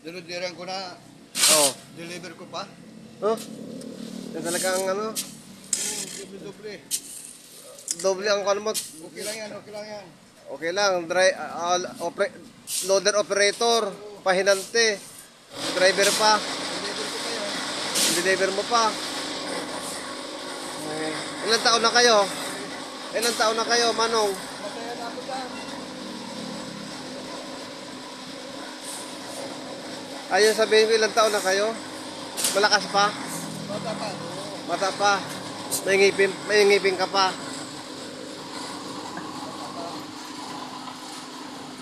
Dinodiran ko na, Oh. deliver ko pa. Oh. Yan talagang ano, Doble-doble. doble ang kano mo. Okay lang yan, okay lang yan. Okay lang, loader operator, pahinante, driver pa, Deliver ko pa yan. deliver mo pa. Ilang taon na kayo? Ilang taon na kayo, Manong? Masaya na ako dyan. Ayun sabihin ko, ilang taon na kayo? Malakas pa? Bata pa. Oo. Mata pa? May ngipin ka pa?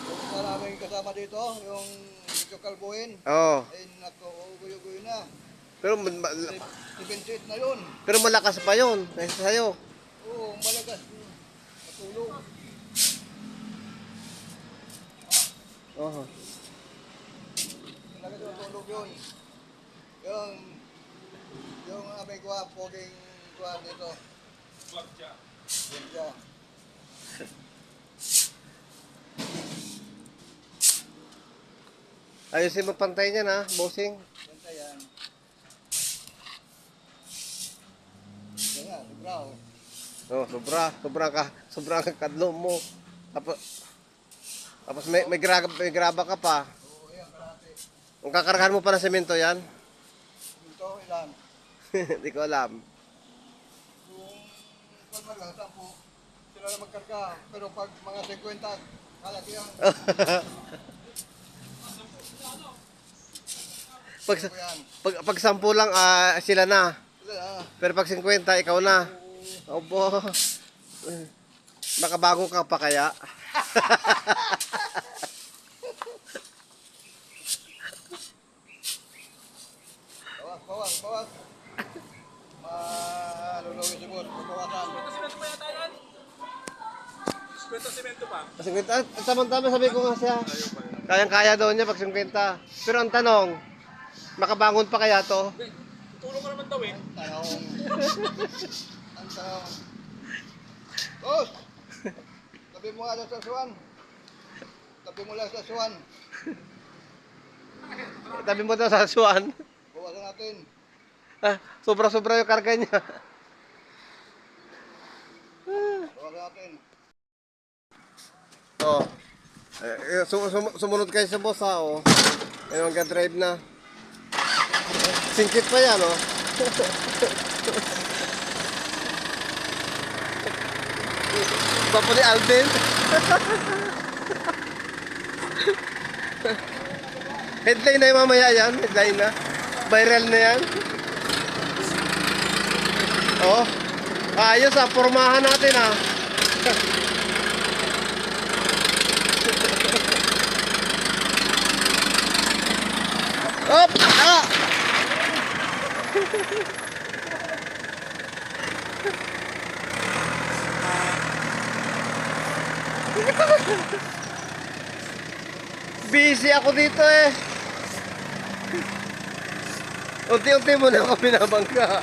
Yung maraming kasama dito, yung medyo kalbuhin. Oo. Ay, nako, guyo-guyo na. Pero, 78 na yun. pero malakas pa yun, kaysa sa'yo. Oo, malagas. Matulog. Oo. Malagas yung tulog yun. Yung aming kuha, poging kuha dito. Gwardiya. Ayusin mo pantay niyan ha, bossing. Ganda yan. Yan nga, sobra oh. Oh, sobrang ka kadlo mo. Tapos may graba ka pa. Oo, yan, kalahati. Kung kakargahan mo pa ng semento yan, Ito, ilan? hindi ko alam. Kung pag lang, 10, sila na magkarga. Pero pag mga 50, kalaki yan. Pag, Ako yan. pag 10 lang, sila na. Sila, Pero pag 50, ikaw na. Opo. Makabago ka pa kaya? Bawas. Malulungin si boss, babawasan. Semento pa. 50, tama-tama sabi ko nga siya. Kayang-kaya daw niya pag 50. Pero ang tanong, makabangon pa kaya to? Tulong ka naman daw eh. Ang tanong. Boss! Tabi mo nga dyan sa suwan. Tabi mo lang sa suwan. Tabi mo daw sa suwan. Bawasan natin. Sobra-sobra yung karga niya. Bawasan natin. Oh. Sumunod kayo sa boss ha, oh. Ayun, mag-drive na. Singkit pa yan, oh. Bapo ni Alden. Headline na yung mamaya yan. Headline na. Viral na yan. Oh. Ayos ah. Pormahan natin ah. Op! Ah! Busy ako dito eh. Unti-unti mo na ako binabangga.